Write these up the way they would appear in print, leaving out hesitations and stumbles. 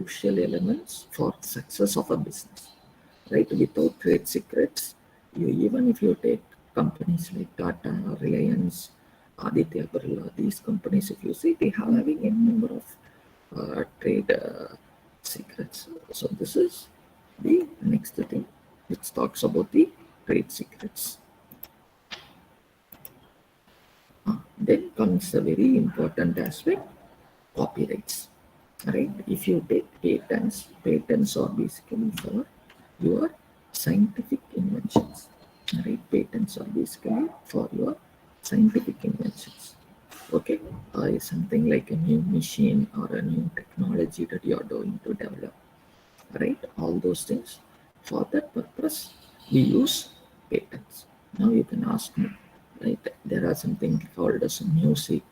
crucial elements for success of a business, right? Without trade secrets, even if you take companies like Tata, Reliance, Aditya Birla, these companies, if you see, they have having a number of trade secrets. So this is the next thing which talks about the trade secrets. Then comes a very important aspect, copyrights, right? If you take patents are basically for your scientific inventions, right? Patents are basically for your scientific inventions. Okay, something like a new machine or a new technology that you are going to develop, right? All those things. For that purpose, we use patents. Now you can ask me, right? There are something called as music,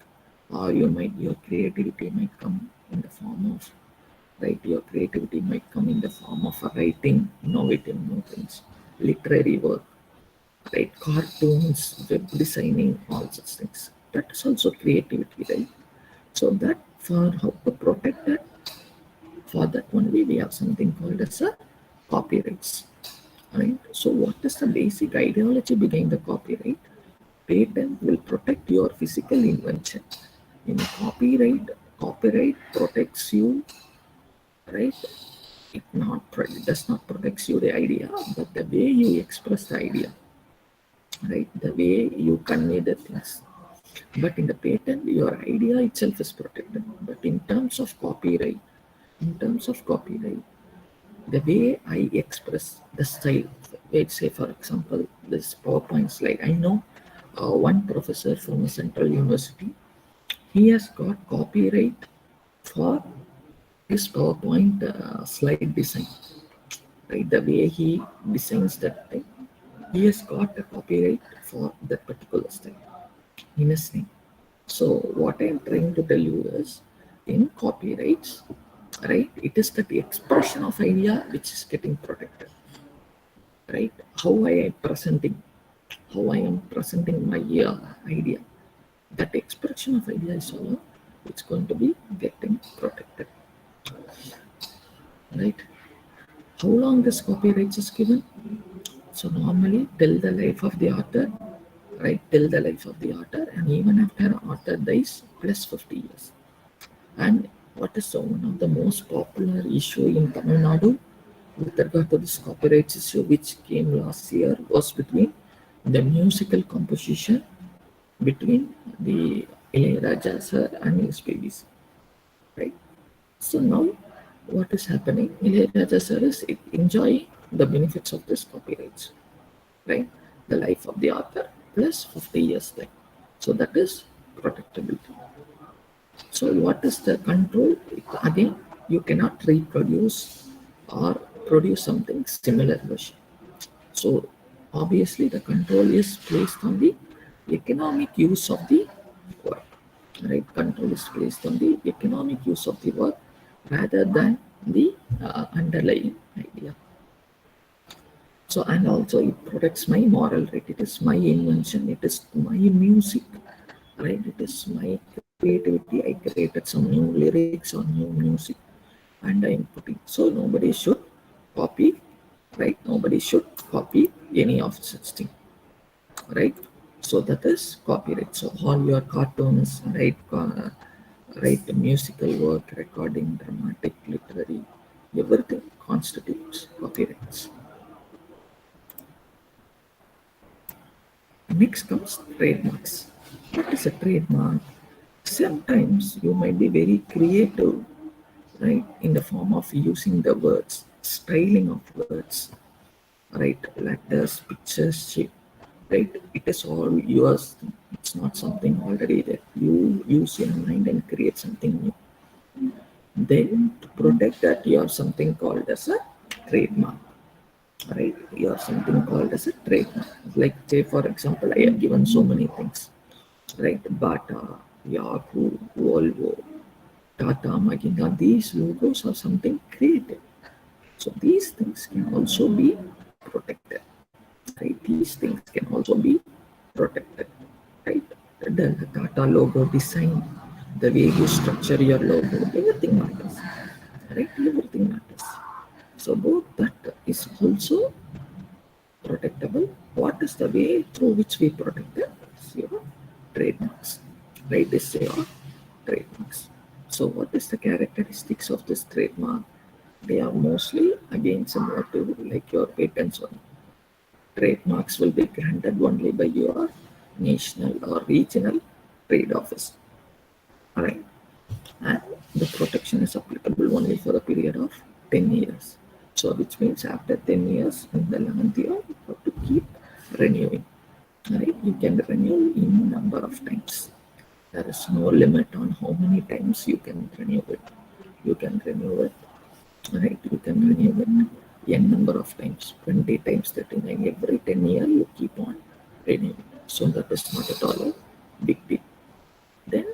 or your creativity might come in the form of, right? Your creativity might come in the form of a writing, innovative new things, literary work, right? Cartoons, web designing, all such things. That is also creativity, right? So that for how to protect that, for that only we have something called as a copyrights, right? So what is the basic ideology behind the copyright? Patent will protect your physical invention. In copyright protects you, right? It does not protect you the idea, but the way you express the idea, right? The way you convey the things. But in the patent, your idea itself is protected. But in terms of copyright, the way I express the style, let's say for example, this PowerPoint slide. I know one professor from a central university, he has got copyright for his PowerPoint slide design, right? The way he designs that thing, he has got a copyright for that particular style in his name. So what I'm trying to tell you is, in copyrights, right, it is that the expression of idea which is getting protected, right? How I am presenting my idea, that expression of idea is all it's going to be getting protected, right? How long this copyright is given? So normally till the life of the author, right? Till the life of the author, and even after author dies, plus 50 years. And what is one of the most popular issue in Tamil Nadu with regard to this copyright issue, which came last year, was between the musical composition between the Ilayaraja sir and his babies, right? So now, what is happening? Ilayaraja sir is enjoying the benefits of this copyrights, right? The life of the author plus 50 years life. So that is protectability. So what is the control? Again, you cannot reproduce or produce something similar version. So obviously the control is placed on the economic use of the work, right? Control is placed on the economic use of the work rather than the underlying idea. So, and also it protects my moral right. It is my invention. It is my music, right? It is my creativity. I created some new lyrics or new music, and I'm putting. So nobody should copy, right? Nobody should copy any of such thing, right? So that is copyright. So all your cartoons, right? Right, musical work, recording, dramatic, literary, everything constitutes copyrights. Next comes trademarks. What is a trademark? Sometimes you might be very creative, right, in the form of using the words, styling of words, right, letters, pictures, shape, right? It is all yours. It's not something already that you use your mind and create something new. Then to protect that, you have something called as a trademark, right? You have something called as a trademark. Like say for example, I have given so many things, right? Bata, Yahoo, Volvo, Tata, Mahindra, these logos are something created. So these things can also be protected, right? These things can also be protected, right? The Tata logo design, the way you structure your logo, everything matters, right? Everything So both that is also protectable. What is the way through which we protect it? It's your trademarks, right? This is your trademarks. So what is the characteristics of this trademark? They are mostly again similar to like your patents one. Trademarks will be granted only by your national or regional trade office. All right. And the protection is applicable only for a period of 10 years. So which means after 10 years, in the 11th year, you have to keep renewing. Right? You can renew in number of times. There is no limit on how many times you can renew it. You can renew it, right? You can renew it n number of times, 20 times, 39. Every 10 years, you keep on renewing. So that is not at all a big deal. Then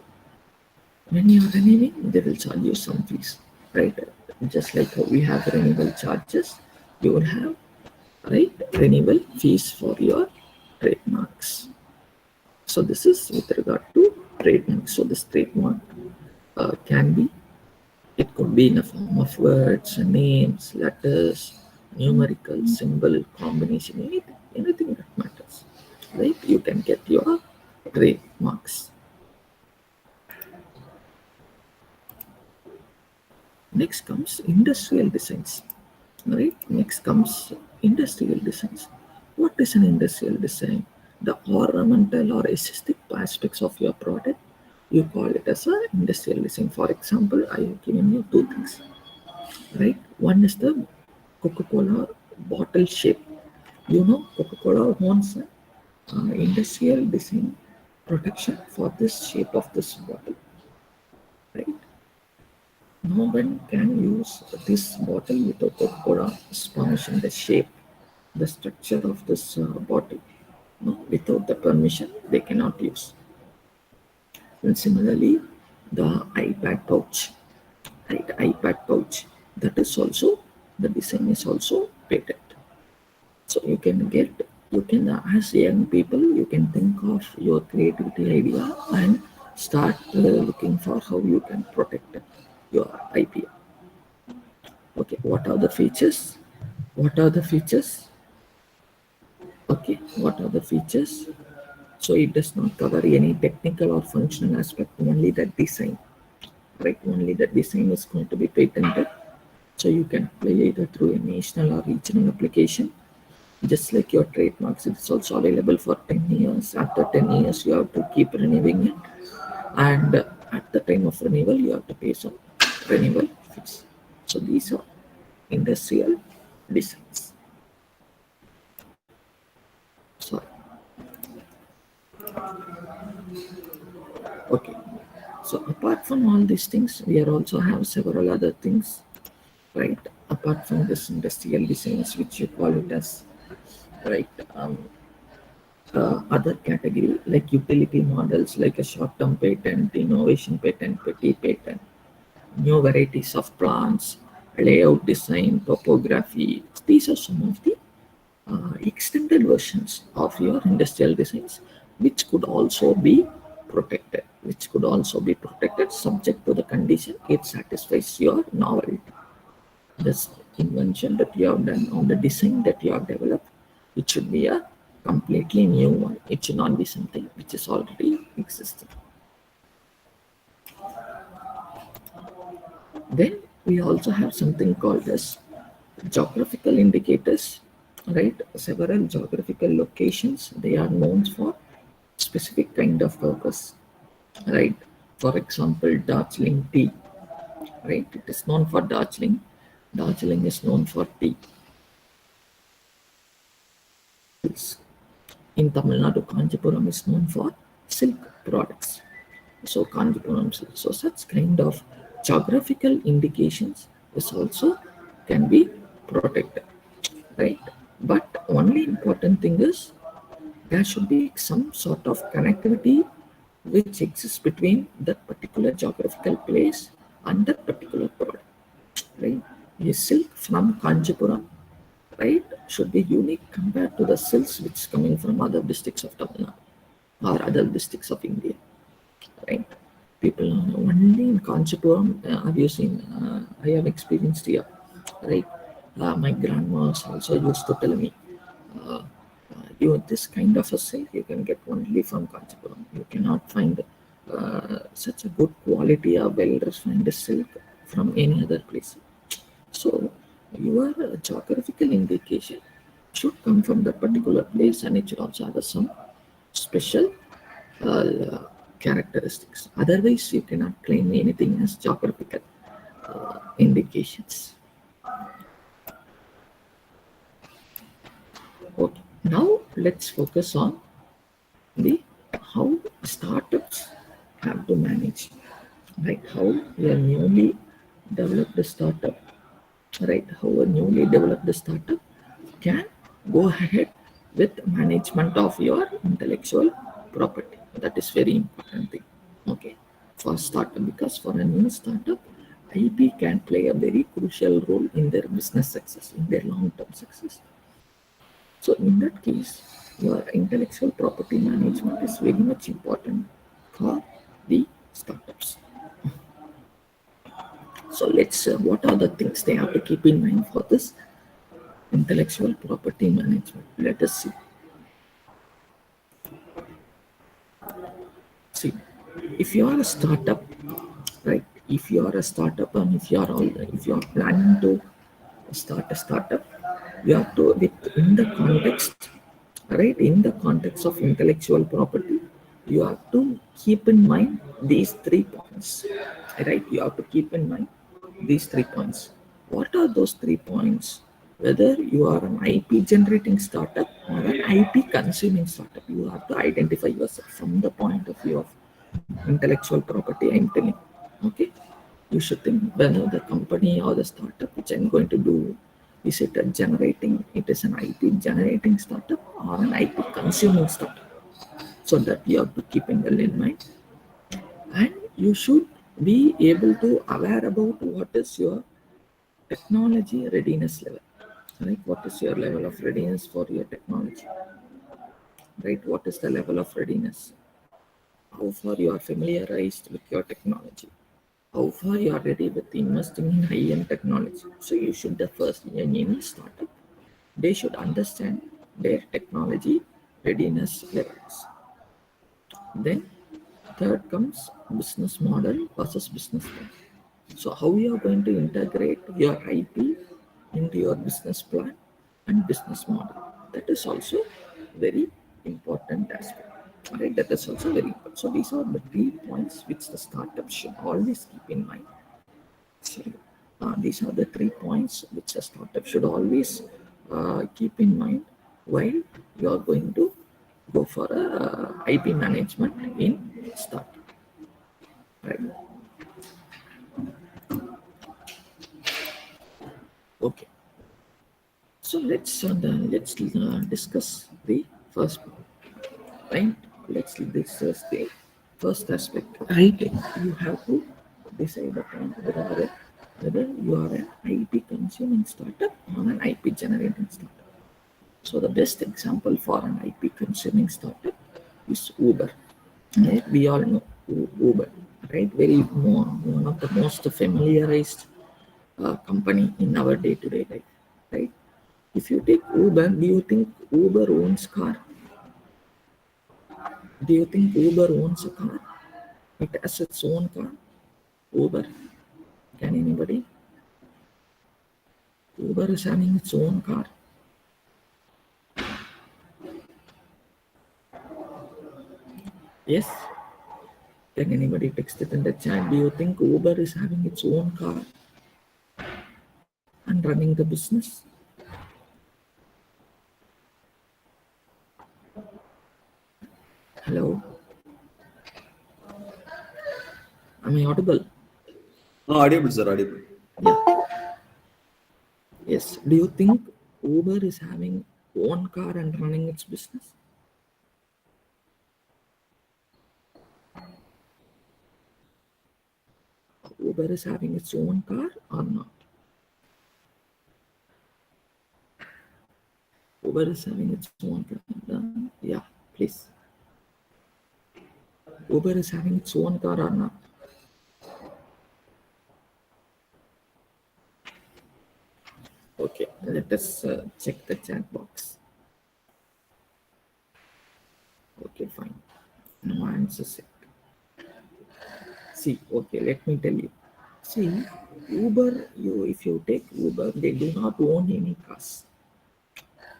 when you are renewing, they will charge you some fees, right? Just like how we have renewal charges, you will have, right, renewal fees for your trademarks. So this is with regard to trademark. So this trademark can be, it could be in the form of words, names, letters, numerical, symbol, combination, anything that matters, right? You can get your trademarks. Next comes industrial designs, right? Next comes industrial designs. What is an industrial design? The ornamental or aesthetic aspects of your product, you call it as an industrial design. For example, I have given you two things, right? One is the Coca-Cola bottle shape. You know, Coca-Cola wants an industrial design protection for this shape of this bottle, right? No one can use this bottle without Coca-Cola's permission. The shape, the structure of this bottle, no, without the permission, they cannot use. And similarly, the iPad pouch, right? iPad pouch, that is also, the design is also patent. So you can get, you can, as young people, you can think of your creativity idea and start looking for how you can protect your IPR. Okay, what are the features? What are the features? Okay, what are the features? So it does not cover any technical or functional aspect, only the design, right? Only the design is going to be patented. So you can apply either through a national or regional application. Just like your trademarks, it's also available for 10 years. After 10 years, you have to keep renewing it. And at the time of renewal, you have to pay some renewal fees. So these are industrial designs. Sorry. Okay. So apart from all these things, we are also have several other things, right? Apart from this industrial designs, which you call it as, right, other category like utility models, like a short-term patent, innovation patent, petty patent, new varieties of plants, layout design, topography. These are some of the extended versions of your industrial designs, which could also be protected, subject to the condition it satisfies your novelty. This invention that you have done, or the design that you have developed, it should be a completely new one. It should not be something which is already existing. Then we also have something called as geographical indicators, right? Several geographical locations, they are known for specific kind of purpose, right? For example, Darjeeling tea, right? It is known for Darjeeling. Darjeeling is known for tea. In Tamil Nadu, Kanchipuram is known for silk products. So Kanchipuram silk. So such kind of geographical indications is also can be protected, right? But only important thing is there should be some sort of connectivity which exists between that particular geographical place and that particular product, right? A silk from Kanchipuram, right, should be unique compared to the silks which is coming from other districts of Tamil Nadu or other districts of India, right? People only in Kanchipuram, have you seen, I have experienced here, right? My grandma also used to tell me, uh, this kind of a silk you can get only from Kanchipuram. You cannot find such a good quality or well refined silk from any other place. So your geographical indication should come from that particular place, and it should also have some special characteristics. Otherwise, you cannot claim anything as geographical indications. Okay. Now let's focus on the how startups have to manage, right? How a newly developed startup, right? How a newly developed startup can go ahead with management of your intellectual property. That is very important thing. Okay, for startup, because for a new startup, IP can play a very crucial role in their business success, in their long-term success. So in that case, your intellectual property management is very much important for the startups. So let's what are the things they have to keep in mind for this intellectual property management? Let us see. See, if you are a startup, right? If you are a startup and if you are planning to start a startup, you have to in the context, right? In the context of intellectual property, you have to keep in mind these 3 points, right? You have to keep in mind these 3 points. What are those 3 points? Whether you are an IP generating startup or an IP consuming startup, you have to identify yourself from the point of view of intellectual property. I'm telling, okay? You should think whether the company or the startup which I'm going to do, is it a generating, it is an IP generating startup or an IP consuming startup. So that you have to keep in mind, and you should be able to aware about what is your technology readiness level, right? What is your level of readiness for your technology, right? What is the level of readiness? How far you are familiarized with your technology? How far you are ready with investing in high-end technology? So you should the first in any startup, they should understand their technology readiness levels. Then third comes business model versus business plan. So how you are going to integrate your IP into your business plan and business model. That is also very important aspect. Right? That is also very important. So these are the 3 points which the startup should always keep in mind. So these are the 3 points which a startup should always keep in mind while you are going to go for a IP management in startup. Right? Okay. So let's discuss the first point, right? Let's discuss the first aspect. Right, you have to decide upon whether you are an IP consuming startup or an IP generating startup. So the best example for an IP consuming startup is Uber. Right? We all know Uber, right? One of the most familiarized company in our day-to-day life, right? If you take Uber, do you think Uber owns car? Do you think Uber owns a car? It has its own car. Uber. Can anybody? Uber is having its own car. Yes. Can anybody text it in the chat? Do you think Uber is having its own car and running the business? Hello? Am I audible? Audible, sir, audible. Yeah. Yes. Do you think Uber is having own car and running its business? Uber is having its own car or not? Uber is having its own car. Yeah, please. Uber is having its own car or not? Okay, let us check the chat box. Okay, fine. No answer set. See, okay, let me tell you. See, Uber, if you take Uber, they do not own any cars.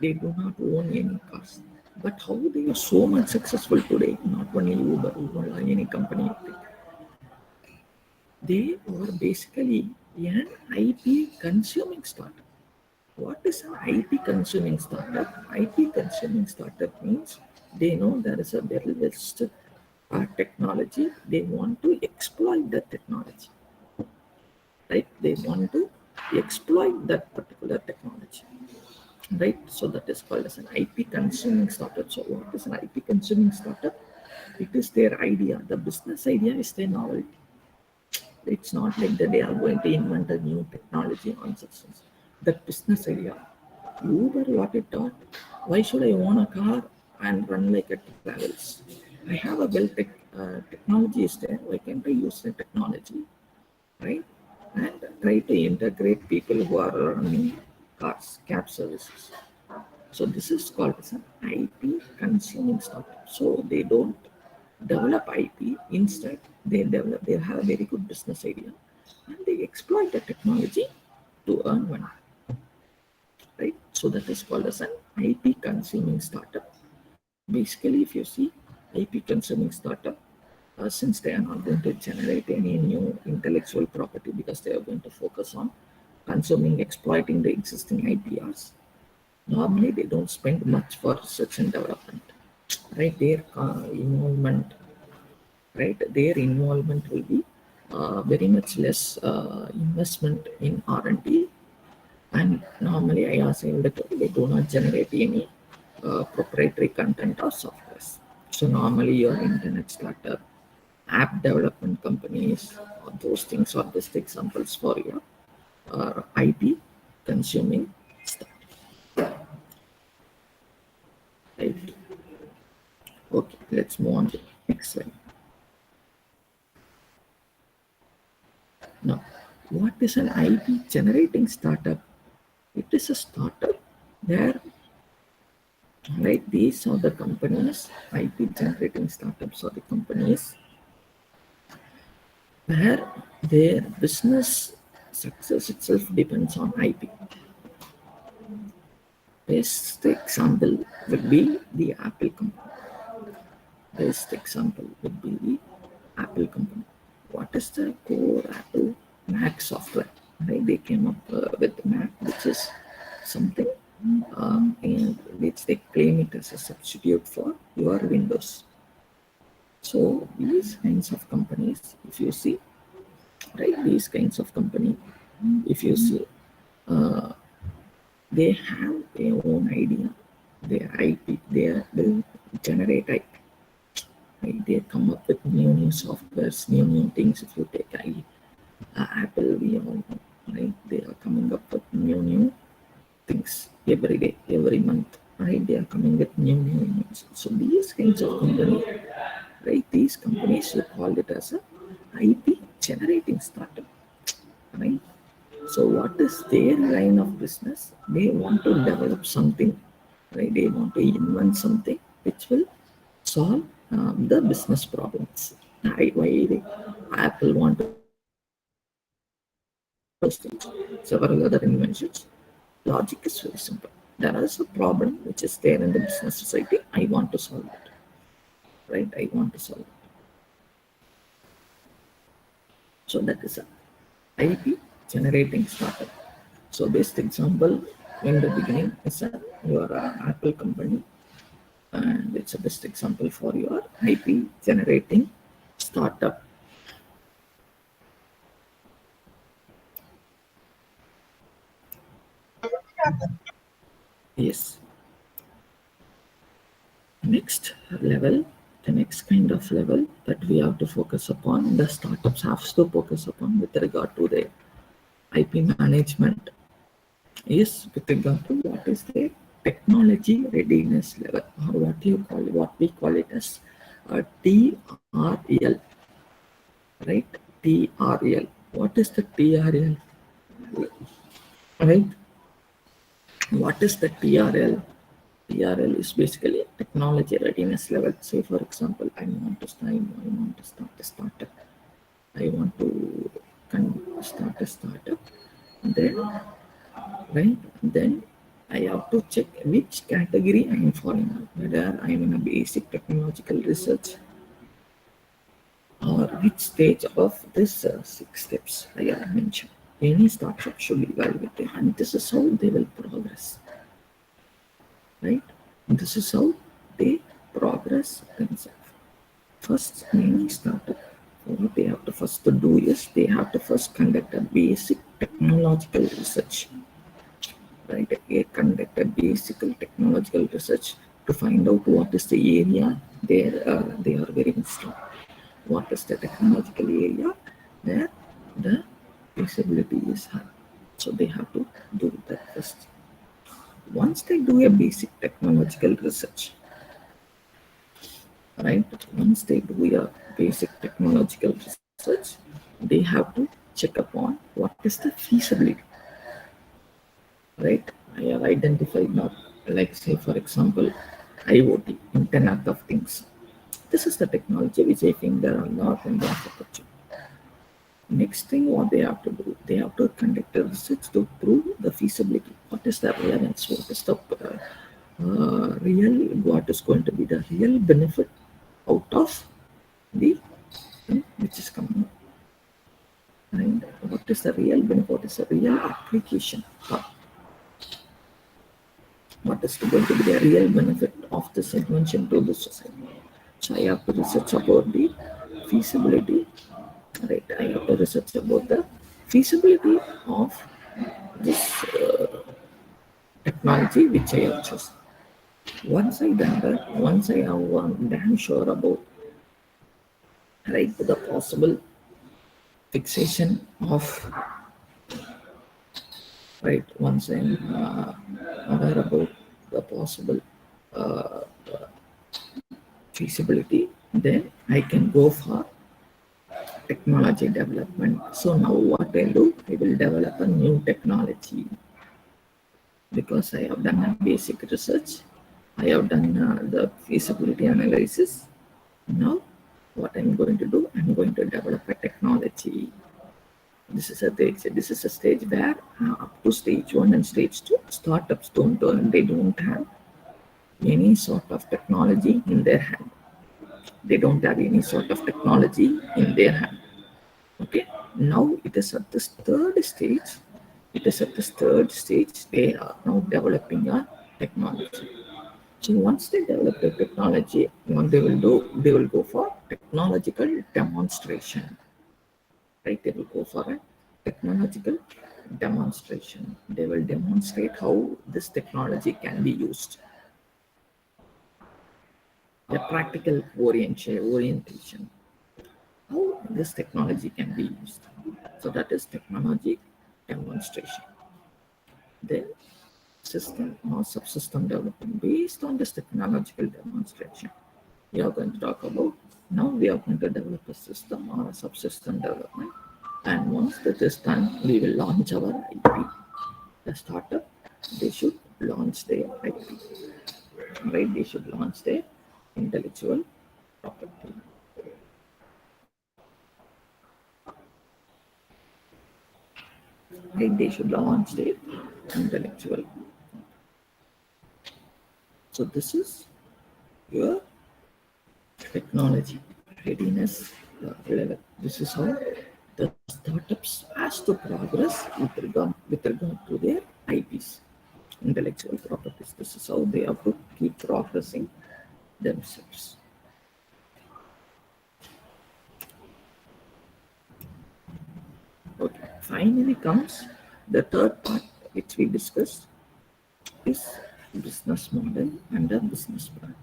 They do not own any cars. But how they are so much successful today? Not only Uber, or any company. They are basically an IP consuming startup. What is an IP consuming startup? IP consuming startup means they know there is a very best technology. They want to exploit that technology, right? They want to exploit that particular technology, right? So that is called as an IP consuming startup. So what is an IP consuming startup? It is their idea. The business idea is their novelty. It's not like that they are going to invent a new technology on substance. That business idea. Uber, what it taught, why should I own a car and run like a travels? I have a technology is there. Why can't I use the technology, right? And try to integrate people who are running cars, cab services. So this is called as an IP consuming startup. So they don't develop IP. Instead, they have a very good business idea and they exploit the technology to earn money. Right? So that is called as an IP consuming startup. Basically, if you see IP consuming startup, since they are not going to generate any new intellectual property because they are going to focus on consuming, exploiting the existing IPRs, normally they don't spend much for research and development, right? Their involvement will be very much less investment in R&D, and normally I also they do not generate any proprietary content or software. So normally your internet startup, app development companies, those things are best examples for your IP consuming stuff. Right. Okay, let's move on to the next slide. Now, what is an IP generating startup? It is a startup where, right, these are the companies, IP generating startups are the companies where their business success itself depends on IP. Best example would be the Apple company. Best example would be the Apple company. What is the core Apple Mac software? Right? They came up with Mac, which is something and which they claim it as a substitute for your Windows. So these kinds of companies, if you see, right, these kinds of company, if you see, they have their own idea, their IP, will generate IP. Right? They come up with new softwares, new things. If you take Apple, we all know, right? They are coming up with new things every day, every month, right? They are coming with new news. So these kinds of companies, right? These companies, you call it as a IP generating startup, right? So what is their line of business? They want to develop something, right? They want to invent something which will solve the business problems. Why Apple want to invent those things, several other inventions. Logic is very simple. There is a problem which is there in the business society. I want to solve it, right? I want to solve it. So that is a IP generating startup. So best example in the beginning is your Apple company, and it's a best example for your IP generating startup. Yes. Next level, the next kind of level that we have to focus upon, the startups have to focus upon with regard to their IP management is with regard to what is their technology readiness level, or what we call it as TRL, right? TRL. What is the TRL? Right? What is the TRL? TRL is basically technology readiness level. Say, for example, I want to start a startup. I want to start a startup. Then, right, then I have to check which category I am falling on, whether I am in a basic technological research or which stage of this 6 steps I have mentioned. Any startup should evaluate it, and this is how they will progress, right? This is how they progress themselves. First, any startup, what they have to first to do is they have to first conduct a basic technological research, right? They conduct a basic technological research to find out what is the area they are very strong. What is the technological area where the feasibility is high. So they have to do that first. Once they do a basic technological research, right? Once they do a basic technological research, they have to check upon what is the feasibility, right? I have identified now, like say for example, IoT, Internet of Things. This is the technology which I think there are lot and lot of opportunities. Next thing, what they have to do, they have to conduct a research to prove the feasibility. What is the relevance? What is the what is going to be the real benefit out of the thing which is coming up? And what is the real benefit? What is the real application? What is going to be the real benefit of this invention to the society? So I have to research about the feasibility, right? I have to research about the feasibility of this technology which I have chosen. Once I done that, once I have one damn sure about, right, the possible fixation of, right, once I'm aware about the possible feasibility, then I can go for technology development. So now what I do, I will develop a new technology because I have done a basic research. I have done the feasibility analysis. Now, what I'm going to do, I'm going to develop a technology. This is a stage where up to stage one and stage two, startups don't have any sort of technology in their hand. They don't have any sort of technology in their hand. Okay. Now it is at this third stage. It is at this third stage they are now developing a technology. So once they develop the technology, what they will do, they will go for technological demonstration. Right? They will go for a technological demonstration. They will demonstrate how this technology can be used. A practical orientation. How this technology can be used. So that is technology demonstration. Then system or subsystem development based on this technological demonstration. We are going to talk about now we are going to develop a system or a subsystem development. And once that is done, we will launch our IP. The startup, they should launch their IP. Right? They should launch their intellectual property. Right? They should launch their intellectual. So this is your technology readiness level. This is how the startups has to progress with regard to their IPs, intellectual properties. This is how they have to keep progressing themselves. Okay. Finally comes the third part which we discussed is business model and a business plan.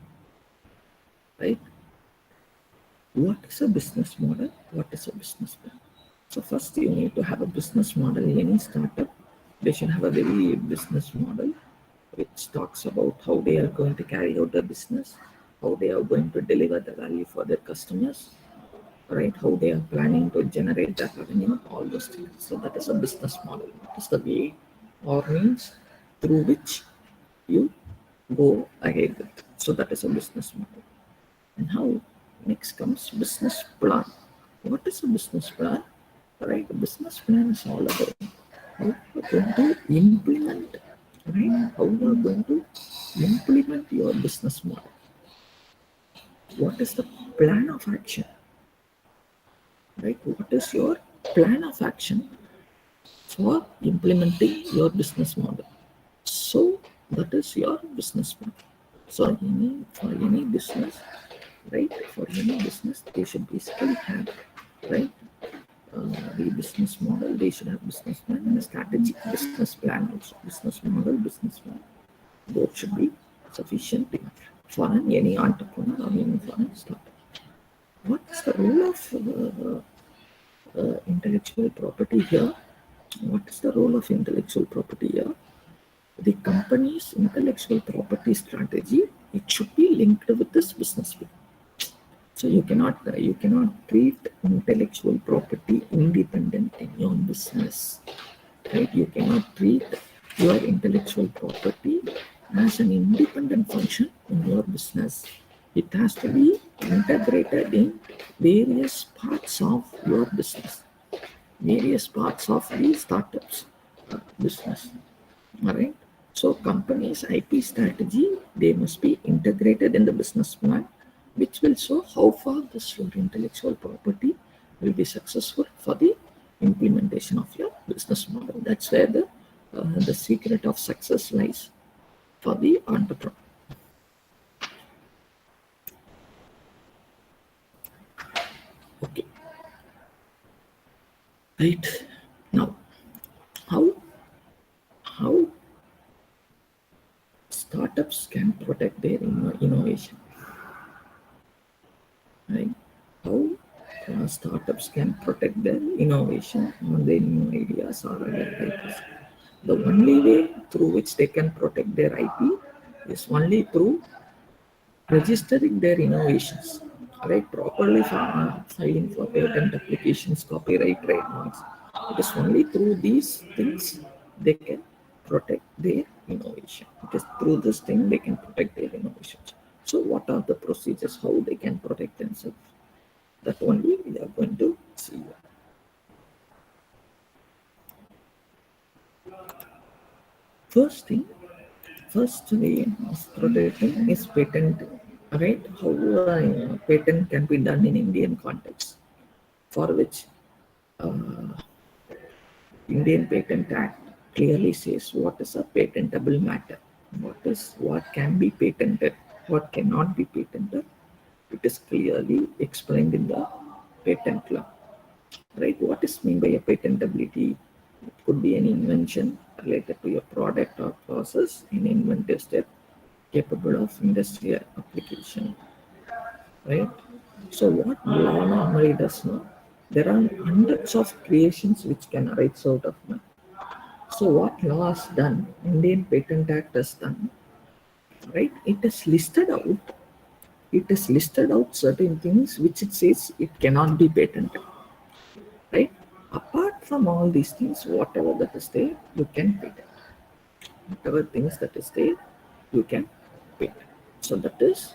Right? What is a business model? What is a business plan? So first you need to have a business model. Any startup, they should have a very business model which talks about how they are going to carry out the business, how they are going to deliver the value for their customers, right? How they are planning to generate that revenue, all those things. So that is a business model. What is the way or means through which you go ahead with. So that is a business model. And how next comes business plan. What is a business plan? Right, a business plan is all about how you are going to implement, right? How you are going to implement your business model. What is the plan of action? Right? What is your plan of action for implementing your business model? So that is your business plan. So for any business, right? For any business, they should basically have, right? The business model, they should have business plan and a strategic business plan also. Business model, business plan, both should be sufficient for any entrepreneur or any for a startup. What is the role of intellectual property here? What is the role of intellectual property here? The company's intellectual property strategy, it should be linked with this business plan. So you cannot treat intellectual property independent in your business, right? You cannot treat your intellectual property as an independent function in your business. It has to be integrated in various parts of your business, various parts of the startups business. All right. So companies' IP strategy, they must be integrated in the business plan, which will show how far this your intellectual property will be successful for the implementation of your business model. That's where the secret of success lies for the entrepreneur. Okay. Right. Now, how how startups can protect their innovation, right? How startups can protect their innovation on their new ideas or their IPs. The only way through which they can protect their IP is only through registering their innovations, right? Properly filing for patent applications, copyright, trademarks. It is only through these things they can protect their innovation. It is through this thing they can protect their innovations. So, what are the procedures? How they can protect themselves? That only we are going to see. First thing, first way of protecting is patent, right? How patent can be done in Indian context, for which Indian Patent Act clearly says what is a patentable matter, what can be patented, what cannot be patented. It is clearly explained in the patent law. Right? What is meant by a patentability? It could be an invention related to a product or process, an inventive step capable of industrial application. Right? So what law normally does now? There are hundreds of creations which can arise out of man. So what law has done? Indian Patent Act has done. Right? It is listed out. It is listed out certain things which it says it cannot be patented. Right? Apart from all these things, whatever that is there, you can patent. Whatever things that is there, you can patent. So that is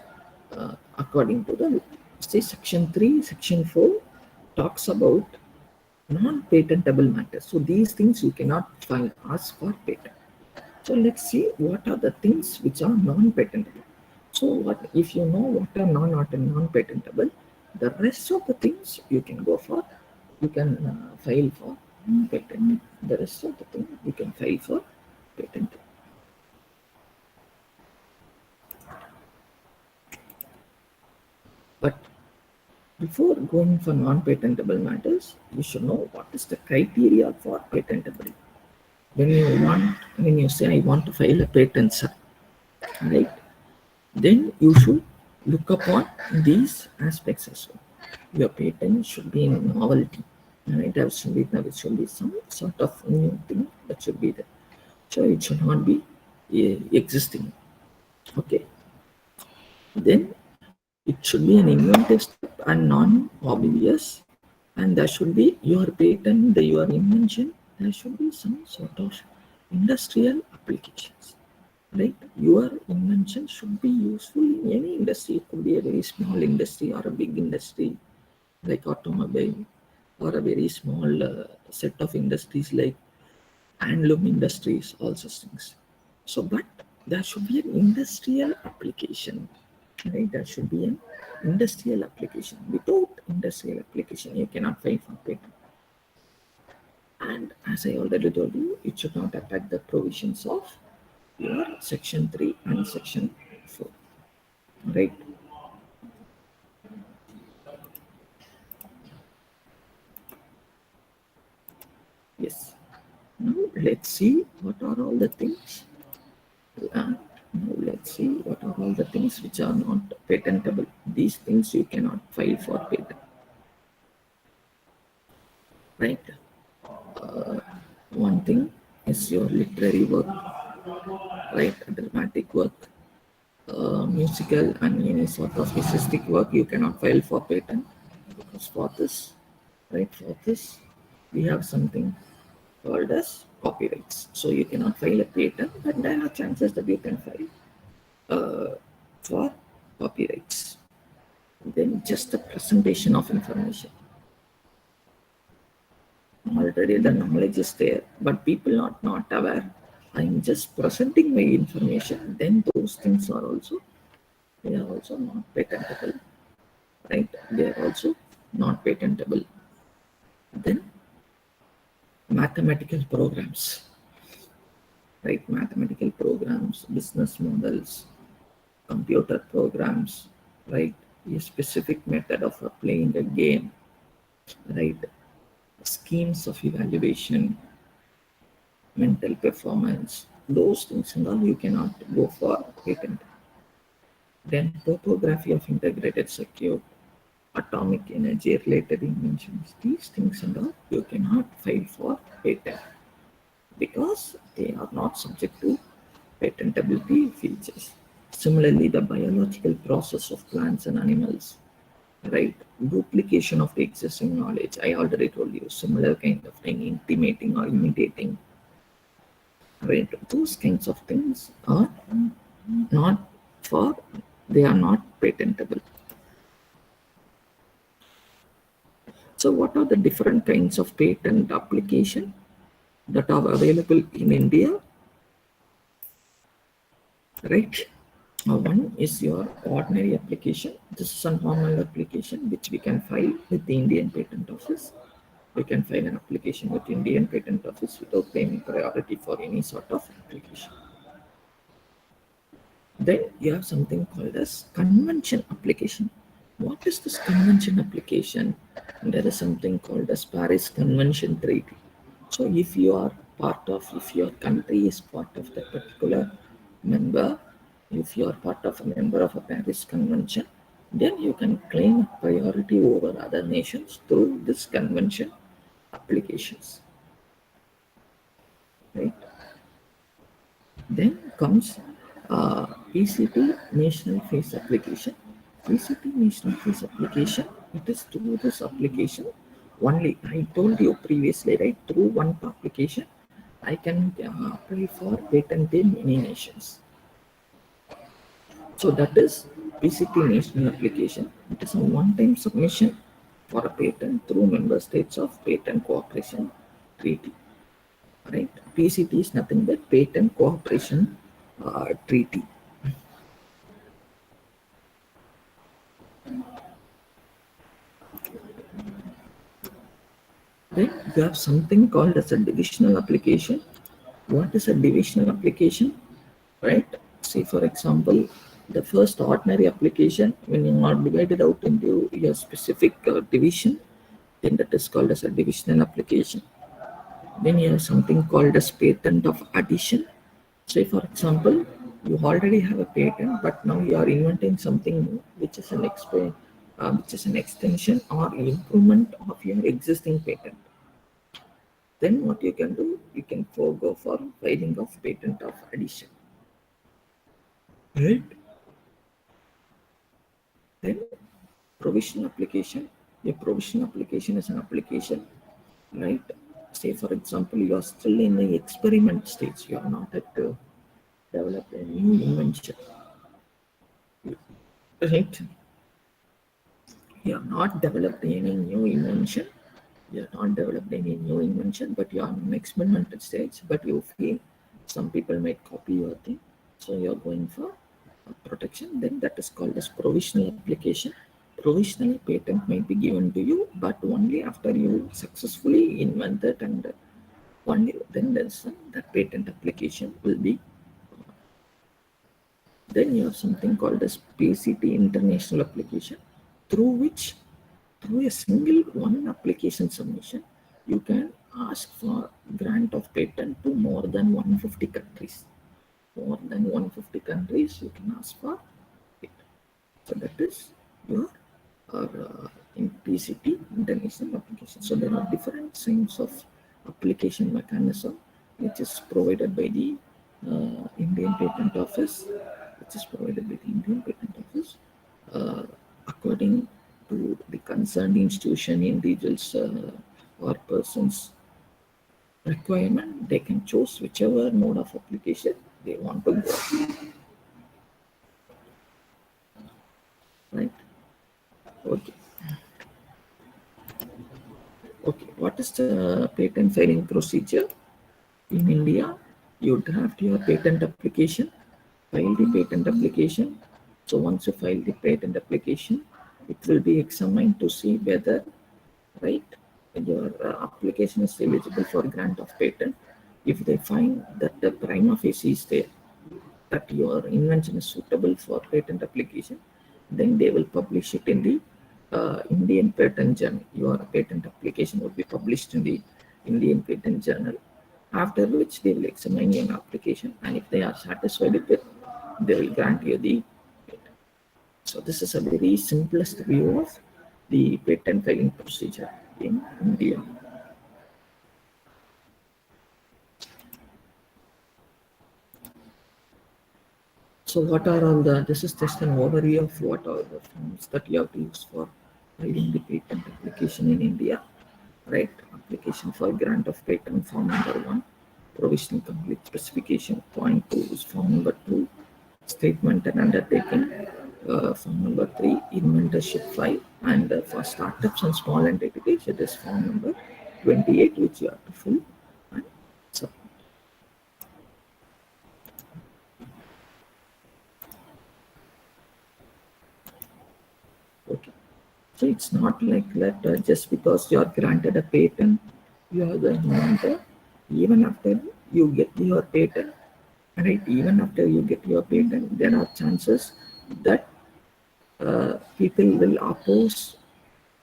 according to the say section 3, section 4 talks about non-patentable matters. So these things you cannot ask for patent. So let's see what are the things which are non-patentable. So what if you know what are non-patentable, the rest of the things you can go for, you can file for patent. The rest of the thing you can file for patent. But before going for non-patentable matters, you should know what is the criteria for patentability. When you say I want to file a patent, sir, right? Then you should look upon these aspects as well. Your patent should be in novelty, right? There should be some sort of new thing that should be there. So it should not be existing. Okay. Then it should be an inventive step and non-obvious, and there should be your patent, your invention. There should be some sort of industrial applications. Right? Your invention should be useful in any industry. It could be a very small industry or a big industry like automobile, or a very small set of industries like handloom industries, all such things. So, but there should be an industrial application, right? There should be an industrial application. Without industrial application, you cannot file for patent. And as I already told you, it should not affect the provisions of your Section 3 and Section 4, right? Yes. Now let's see what are all the things. Now let's see what are all the things which are not patentable. These things you cannot file for patent, right? One thing is your literary work, right? Dramatic work, musical and any sort of artistic work you cannot file for patent, because for this, right? For this, we have something called as copyrights. So you cannot file a patent, but there are chances that you can file for copyrights. Then just the presentation of information. Already the knowledge is there, but people are not aware. I'm just presenting my information. Then those things are also, they are also not patentable, right? They are also not patentable. Then mathematical programs, right? Mathematical programs, business models, computer programs, right? A specific method of playing a game, right? Schemes of evaluation, mental performance, those things and all you cannot go for patent. Then topography of integrated circuit, atomic energy related inventions, these things and all you cannot file for patent because they are not subject to patentability features. Similarly, the biological process of plants and animals, right? Duplication of the existing knowledge. I already told you, similar kind of thing, intimating or imitating, right? Those kinds of things are not for, they are not patentable. So what are the different kinds of patent application that are available in India, right? One is your ordinary application. This is a normal application which we can file with the Indian Patent Office. We can file an application with Indian Patent Office without claiming priority for any sort of application. Then you have something called as convention application. What is this convention application? There is something called as Paris Convention Treaty. So if you are part of, if your country is part of that particular member, if you are part of a member of a Paris Convention, then you can claim priority over other nations through this convention applications. Right? Then comes PCT National Face Application. PCT National Face Application, it is through this application only. I told you previously, right? Through one application, I can apply for patent in many nations. So that is PCT National Application. It is a one-time submission for a patent through member states of Patent Cooperation Treaty. Right? PCT is nothing but Patent Cooperation Treaty. Right? You have something called as a divisional application. What is a divisional application? Right? Say for example, the first ordinary application, when you are divided out into a specific division, then that is called as a divisional application. Then you have something called as patent of addition. Say for example, you already have a patent, but now you are inventing something new, which is which is an extension or improvement of your existing patent. Then what you can do, you can forego for filing of patent of addition. Right? Then provisional application. A provisional application is an application, right? say for example, you are still in the experiment stage, you are not at develop a new invention, right? You are not developed any new invention, you are not developed any new invention, but you are in experimental stage, but you feel some people might copy your thing, so you are going for protection, then that is called as provisional application. Provisional patent might be given to you, but only after you successfully invent it, and only then there's that patent application will be. Then you have something called as PCT international application, through which, through a single one application submission, you can ask for grant of patent to more than 150 countries. More than 150 countries, you can ask for it. So that is your in PCT international application. So there are different kinds of application mechanism which is provided by the Indian Patent Office, uh, according to the concerned institution, individuals or persons requirement. They can choose whichever mode of application they want to go. Right? Okay. Okay. What is the patent filing procedure in India? You draft your patent application, file the patent application. So once you file the patent application, it will be examined to see whether, right, your application is eligible for grant of patent. If they find that the prima facie is there, that your invention is suitable for patent application, then they will publish it in the Indian Patent Journal. Your patent application will be published in the Indian Patent Journal. After which they will examine your application, and if they are satisfied with it, they will grant you the patent. So this is a very simplest view of the patent filing procedure in India. So what are all the, this is just an overview of what are the forms that you have to use for filing the patent application in India, right? Application for grant of patent, form number 1, provisional complete specification, point 2 is form number 2, statement and undertaking, form number 3, inventorship file, and for startups and small entities, it is form number 28, which you have to fill and submit. Okay. So it's not like that just because you are granted a patent, you are the inventor. Even after you get your patent, right? Even after you get your patent, there are chances that people will oppose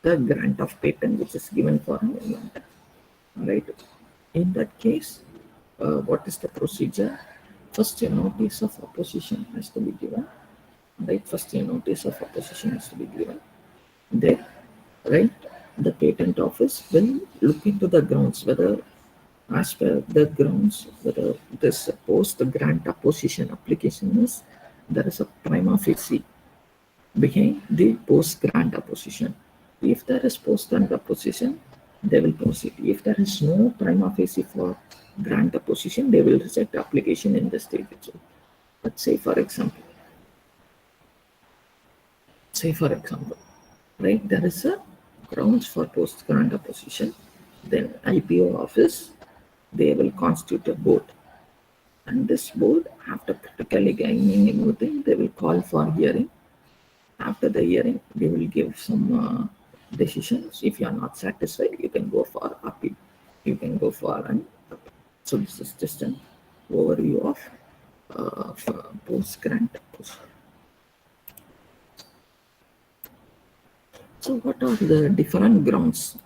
the grant of patent which is given for an inventor, right? In that case, what is the procedure? First, a notice of opposition has to be given, right? First, a notice of opposition has to be given. Then, right, the patent office will look into the grounds, whether as per the grounds, whether this post grant opposition application is, there is a prima facie behind the post grant opposition. If there is post grant opposition, they will proceed. If there is no prima facie for grant opposition, they will reject the application in the stage itself. Let's say for example, right, there is a grounds for post grant opposition, then IPO office, they will constitute a board, and this board, after critically examining everything, they will call for hearing. After the hearing, they will give some decisions. If you are not satisfied, you can go for appeal. You can go for an appeal. So this is just an overview of post grant opposition. So what are the different grounds,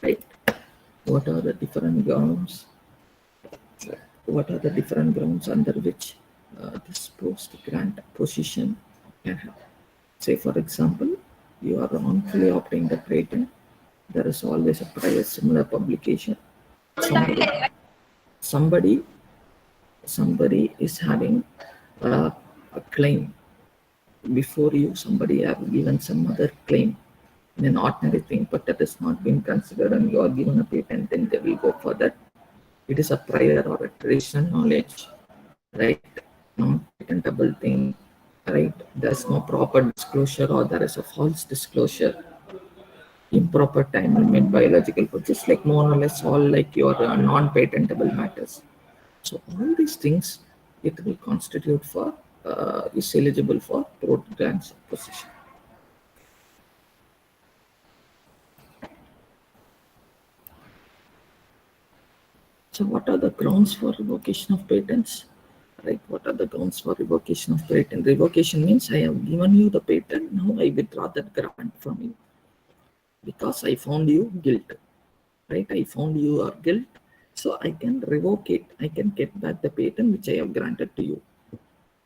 right? What are the different grounds? What are the different grounds under which this post grant position can happen? Say, for example, you are wrongfully obtained the patent. There is always a prior similar publication. Somebody, somebody, somebody is having a claim before you. Somebody have given some other claim, an ordinary thing, but that has not been considered and you are given a patent, then they will go for that. It is a prior or a traditional knowledge, right? Non-patentable thing, right? There's no proper disclosure or there is a false disclosure, improper time limit, biological process, like more or less all like your non-patentable matters. So all these things, it will constitute for, is eligible for PostGrant opposition. So what are the grounds for revocation of patents? Right, what are the grounds for revocation of patent? Revocation means I have given you the patent, now I withdraw that grant from you because I found you guilt, right? I found you are guilt, so I can revoke it. I can get back the patent which I have granted to you,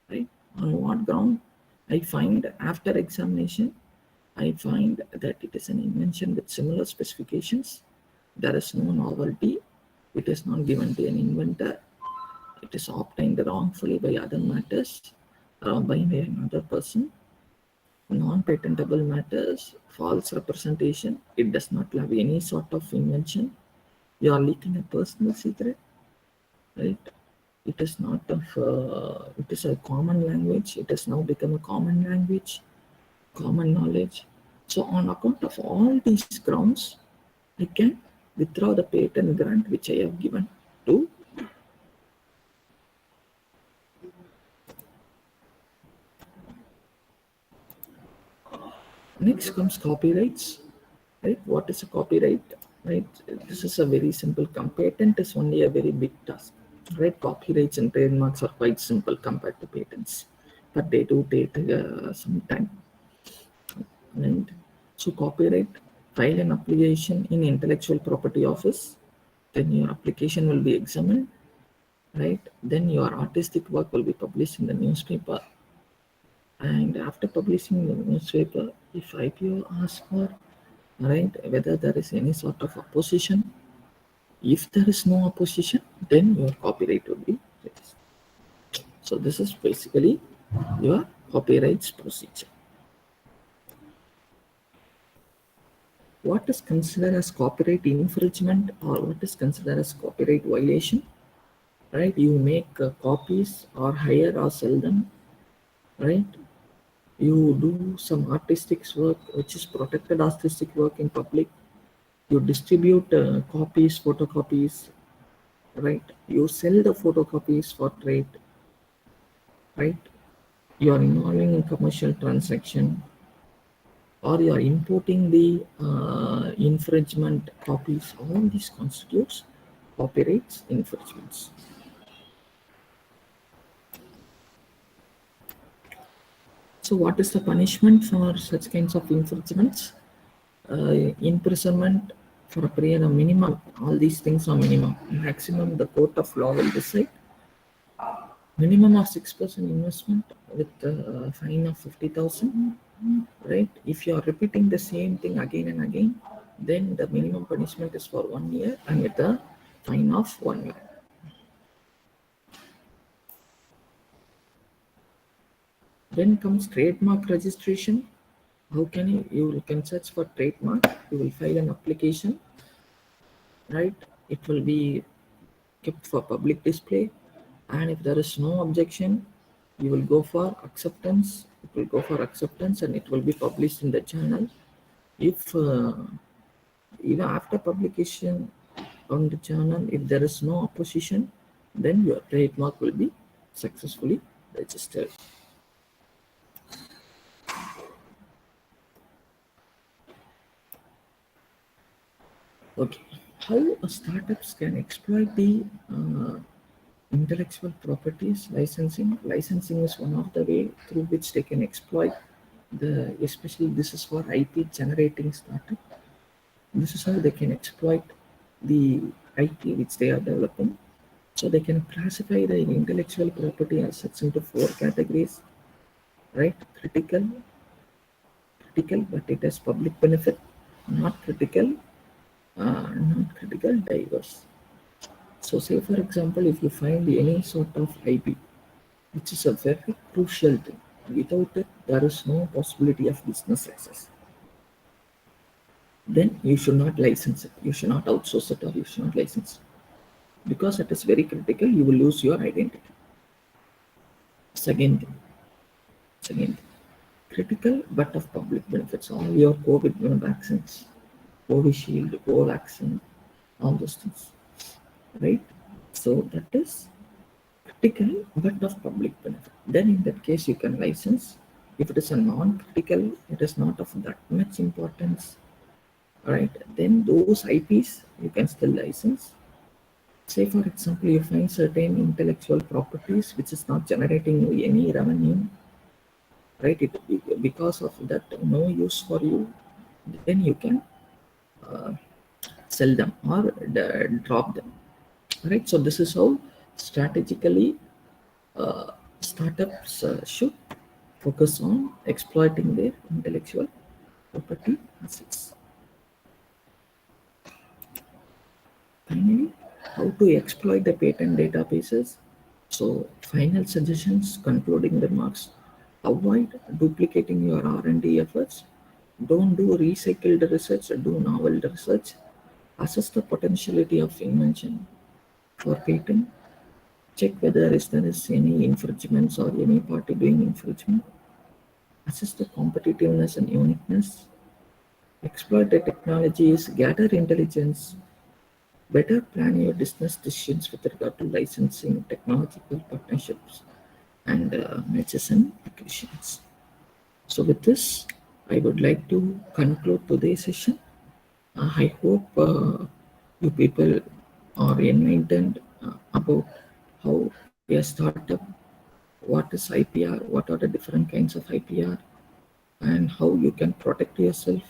right? On what ground? I find after examination, I find that it is an invention with similar specifications. There is no novelty. It is not given to an inventor. It is obtained wrongfully by other matters, by another person. Non-patentable matters, false representation. It does not have any sort of invention. You are leaking a personal secret, right? It is not of. It is a common language. It has now become a common language, common knowledge. So, on account of all these grounds, I can withdraw the patent grant which I have given to. Next comes copyrights, right? What is a copyright, right? This is a very simple. Patent is only a very big task, right? Copyrights and trademarks are quite simple compared to patents, but they do take some time. And so copyright, file an application in intellectual property office, then your application will be examined, right? Then your artistic work will be published in the newspaper. And after publishing in the newspaper, if IPO asks for, right, whether there is any sort of opposition, if there is no opposition, then your copyright will be registered. So this is basically your copyrights procedure. What is considered as copyright infringement or what is considered as copyright violation? Right, you make copies or hire or sell them, right? You do some artistic work which is protected artistic work in public. You distribute copies, photocopies, right? You sell the photocopies for trade, right? You are involving in commercial transaction, or you are importing the infringement copies. All these constitutes copyrights infringements. So what is the punishment for such kinds of infringements? Imprisonment for a period of minimum. All these things are minimum. Maximum the court of law will decide. Minimum of 6% investment with a fine of 50,000. Right? If you are repeating the same thing again and again, then the minimum punishment is for 1 year and with a fine of 1 lakh. Then comes trademark registration. How can you can search for trademark? You will file an application, right? It will be kept for public display, and if there is no objection, you will go for acceptance. It will go for acceptance and it will be published in the journal. If even after publication on the journal, if there is no opposition, then your trademark will be successfully registered. Okay, how startups can exploit the intellectual properties licensing. Licensing is one of the way through which they can exploit the, especially this is for IP generating startup. This is how they can exploit the IP which they are developing. So they can classify the intellectual property assets into 4 categories, right? Critical, but it has public benefit. Not critical, diverse. So say for example, if you find any sort of IP, which is a very crucial thing. Without it, there is no possibility of business success. then you should not license it. You should not outsource it, or you should not license it, because it is very critical. You will lose your identity. Second thing, second thing, critical but of public benefits. All your COVID vaccines, Covishield, Covaxin, all those things, right? So that is critical but of public benefit. Then in that case, you can license. If it is a non-critical, it is not of that much importance, right? Then those IPs you can still license. Say for example, you find certain intellectual properties which is not generating you any revenue, right? Because of that no use for you, then you can uh, sell them or drop them, right? So this is how strategically startups should focus on exploiting their intellectual property assets. Finally, how to exploit the patent databases. So, final suggestions, concluding remarks. Avoid duplicating your R&D efforts. Don't do recycled research, do novel research. Assess the potentiality of invention for patent. Check whether there is any infringements or any party doing infringement. Assess the competitiveness and uniqueness. Exploit the technologies, gather intelligence, better plan your business decisions with regard to licensing, technological partnerships, and mergers and acquisitions. So, with this, I would like to conclude today's session. I hope you people are enlightened about how a startup, what is IPR, what are the different kinds of IPR, and how you can protect yourself,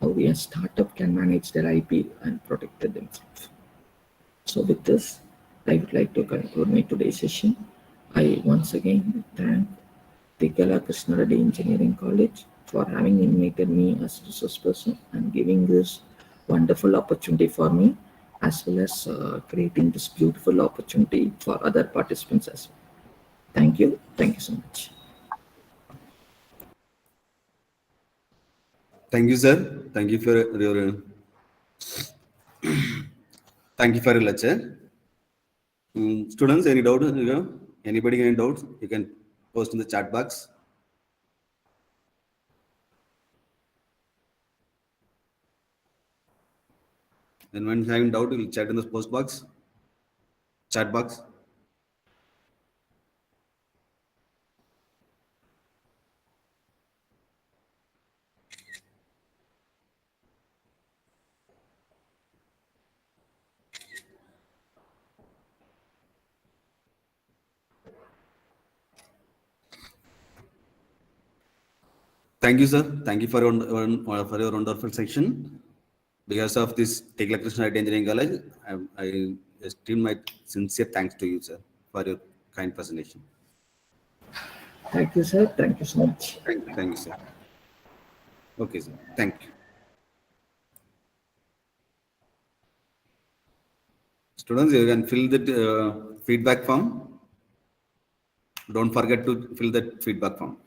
how a startup can manage their IP and protect themselves. So with this, I would like to conclude my today's session. I once again thank Tikala Krishna Reddy Engineering College for having invited me as resource person and giving this wonderful opportunity for me, as well as creating this beautiful opportunity for other participants as well. Thank you. Thank you so much. Thank you, sir. Thank you for your lecture. Students, any doubt? Anybody any doubts? You can post in the chat box. Then when having doubt, you will chat in the post box, chat box. Thank you, sir. Thank you for your wonderful section. Because of this Tekla Krishna Engineering College, I extend my sincere thanks to you, sir, for your kind presentation. Thank you, sir. Thank you so much. Thank you, sir. Okay, sir. Thank you. Students, you can fill the feedback form. Don't forget to fill that feedback form.